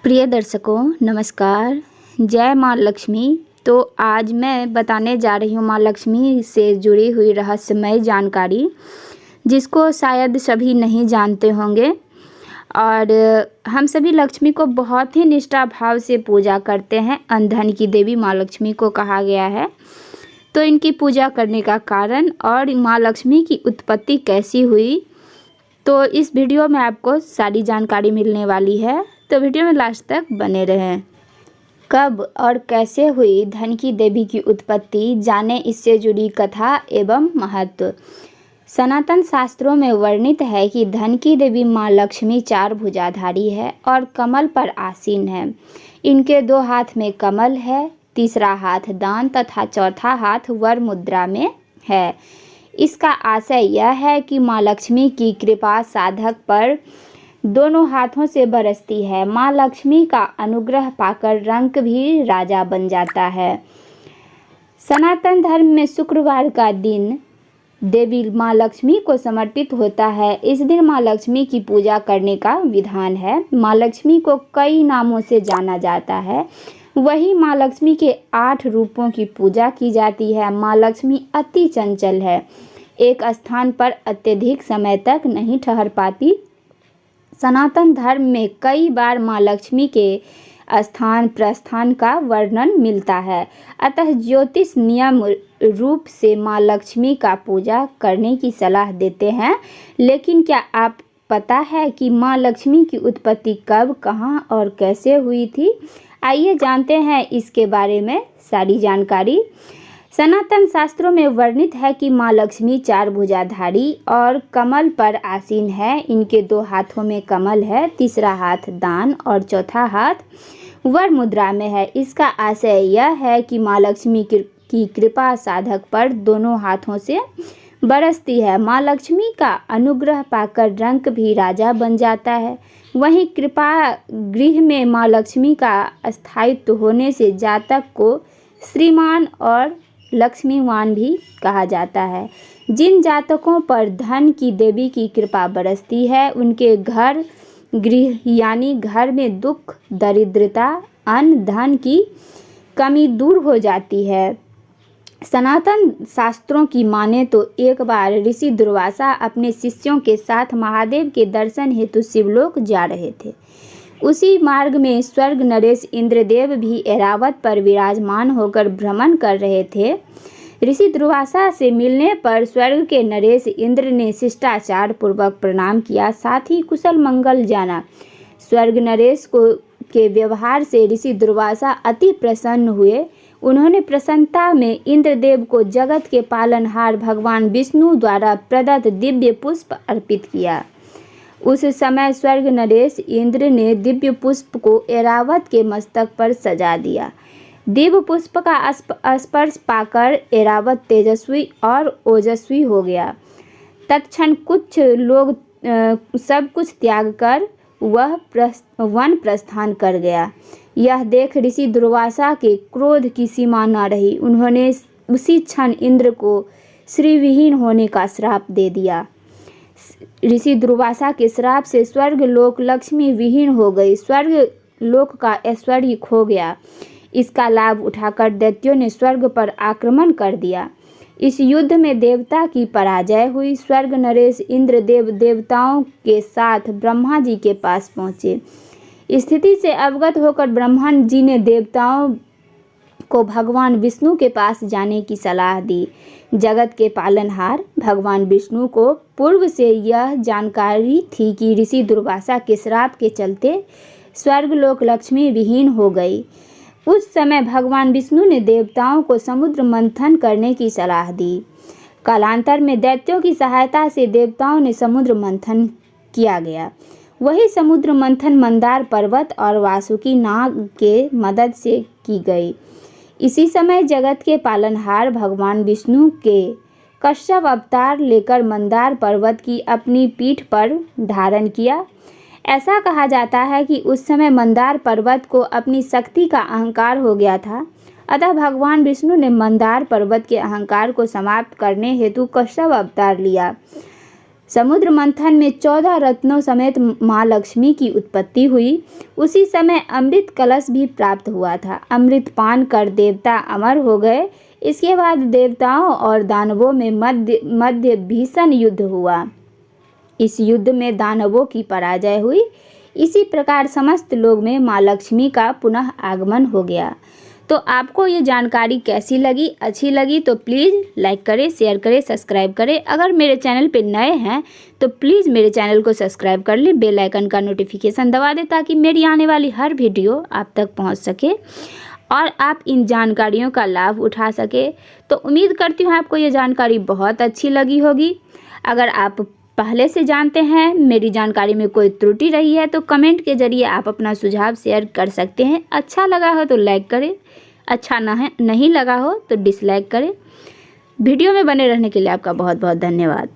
प्रिय दर्शकों नमस्कार, जय माँ लक्ष्मी। तो आज मैं बताने जा रही हूँ माँ लक्ष्मी से जुड़ी हुई रहस्यमय जानकारी, जिसको शायद सभी नहीं जानते होंगे। और हम सभी लक्ष्मी को बहुत ही निष्ठा भाव से पूजा करते हैं। धन की देवी माँ लक्ष्मी को कहा गया है। तो इनकी पूजा करने का कारण और माँ लक्ष्मी की उत्पत्ति कैसी हुई, तो इस वीडियो में आपको सारी जानकारी मिलने वाली है। तो वीडियो में लास्ट तक बने रहें। कब और कैसे हुई धन की देवी की उत्पत्ति, जाने इससे जुड़ी कथा एवं महत्व। सनातन शास्त्रों में वर्णित है कि धन की देवी माँ लक्ष्मी 4 भुजाधारी है और कमल पर आसीन है। इनके 2 हाथ में कमल है, तीसरा हाथ दान तथा चौथा हाथ वर मुद्रा में है। इसका आशय यह है कि माँ लक्ष्मी की कृपा साधक पर दोनों हाथों से बरसती है। माँ लक्ष्मी का अनुग्रह पाकर रंक भी राजा बन जाता है। सनातन धर्म में शुक्रवार का दिन देवी माँ लक्ष्मी को समर्पित होता है। इस दिन माँ लक्ष्मी की पूजा करने का विधान है। माँ लक्ष्मी को कई नामों से जाना जाता है। वही माँ लक्ष्मी के 8 रूपों की पूजा की जाती है। माँ लक्ष्मी अति चंचल है, एक स्थान पर अत्यधिक समय तक नहीं ठहर पाती। सनातन धर्म में कई बार माँ लक्ष्मी के स्थान प्रस्थान का वर्णन मिलता है। अतः ज्योतिष नियम रूप से माँ लक्ष्मी का पूजा करने की सलाह देते हैं। लेकिन क्या आप पता है कि माँ लक्ष्मी की उत्पत्ति कब, कहाँ और कैसे हुई थी? आइए जानते हैं इसके बारे में सारी जानकारी। सनातन शास्त्रों में वर्णित है कि माँ लक्ष्मी 4 भुजाधारी और कमल पर आसीन है। इनके 2 हाथों में कमल है, तीसरा हाथ दान और चौथा हाथ वर मुद्रा में है। इसका आशय यह है कि माँ लक्ष्मी की कृपा साधक पर दोनों हाथों से बरसती है। माँ लक्ष्मी का अनुग्रह पाकर रंक भी राजा बन जाता है। वहीं कृपा गृह में माँ लक्ष्मी का स्थायित्व होने से जातक को श्रीमान और लक्ष्मीवान भी कहा जाता है। जिन जातकों पर धन की देवी की कृपा बरसती है, उनके घर गृह यानी घर में दुख, दरिद्रता, अन्न धन की कमी दूर हो जाती है। सनातन शास्त्रों की माने तो एक बार ऋषि दुर्वासा अपने शिष्यों के साथ महादेव के दर्शन हेतु शिवलोक जा रहे थे। उसी मार्ग में स्वर्ग नरेश इंद्रदेव भी ऐरावत पर विराजमान होकर भ्रमण कर रहे थे। ऋषि दुर्वासा से मिलने पर स्वर्ग के नरेश इंद्र ने शिष्टाचार पूर्वक प्रणाम किया, साथ ही कुशल मंगल जाना। स्वर्ग नरेश के व्यवहार से ऋषि दुर्वासा अति प्रसन्न हुए। उन्होंने प्रसन्नता में इंद्रदेव को जगत के पालनहार भगवान विष्णु द्वारा प्रदत्त दिव्य पुष्प अर्पित किया। उस समय स्वर्ग नरेश इंद्र ने दिव्य पुष्प को ऐरावत के मस्तक पर सजा दिया। दिव्य पुष्प का स्पर्श पाकर ऐरावत तेजस्वी और ओजस्वी हो गया। तत्क्षण कुछ लोग सब कुछ त्याग कर वह वन प्रस्थान कर गया। यह देख ऋषि दुर्वासा के क्रोध की सीमा न रही। उन्होंने उसी क्षण इंद्र को श्रीविहीन होने का श्राप दे दिया। ऋषि दुर्वासा के श्राप से स्वर्ग लोक लक्ष्मी विहीन हो गई। स्वर्ग लोक का ऐश्वर्य खो गया। इसका लाभ उठाकर दैत्यों ने स्वर्ग पर आक्रमण कर दिया। इस युद्ध में देवता की पराजय हुई। स्वर्ग नरेश इंद्रदेव देवताओं के साथ ब्रह्मा जी के पास पहुँचे। स्थिति से अवगत होकर ब्रह्मा जी ने देवताओं को भगवान विष्णु के पास जाने की सलाह दी। जगत के पालनहार भगवान विष्णु को पूर्व से यह जानकारी थी कि ऋषि दुर्वासा के श्राप के चलते स्वर्गलोक लक्ष्मी विहीन हो गई। उस समय भगवान विष्णु ने देवताओं को समुद्र मंथन करने की सलाह दी। कालांतर में दैत्यों की सहायता से देवताओं ने समुद्र मंथन किया गया। वही समुद्र मंथन मंदार पर्वत और वासुकी नाग के मदद से की गई। इसी समय जगत के पालनहार भगवान विष्णु के कश्यप अवतार लेकर मंदार पर्वत की अपनी पीठ पर धारण किया। ऐसा कहा जाता है कि उस समय मंदार पर्वत को अपनी शक्ति का अहंकार हो गया था। अतः भगवान विष्णु ने मंदार पर्वत के अहंकार को समाप्त करने हेतु कश्यप अवतार लिया। समुद्र मंथन में 14 रत्नों समेत माँ लक्ष्मी की उत्पत्ति हुई। उसी समय अमृत कलश भी प्राप्त हुआ था। अमृत पान कर देवता अमर हो गए। इसके बाद देवताओं और दानवों में मध्य भीषण युद्ध हुआ। इस युद्ध में दानवों की पराजय हुई। इसी प्रकार समस्त लोक में माँ लक्ष्मी का पुनः आगमन हो गया। तो आपको ये जानकारी कैसी लगी? अच्छी लगी तो प्लीज़ लाइक करें, शेयर करें, सब्सक्राइब करें। अगर मेरे चैनल पे नए हैं तो प्लीज़ मेरे चैनल को सब्सक्राइब कर लें, बेल आइकन का नोटिफिकेशन दबा दें ताकि मेरी आने वाली हर वीडियो आप तक पहुंच सके और आप इन जानकारियों का लाभ उठा सके। तो उम्मीद करती हूँ आपको ये जानकारी बहुत अच्छी लगी होगी। अगर आप पहले से जानते हैं, मेरी जानकारी में कोई त्रुटि रही है तो कमेंट के ज़रिए आप अपना सुझाव शेयर कर सकते हैं। अच्छा लगा हो तो लाइक करें, अच्छा नहीं लगा हो तो डिसलाइक करें। वीडियो में बने रहने के लिए आपका बहुत बहुत धन्यवाद।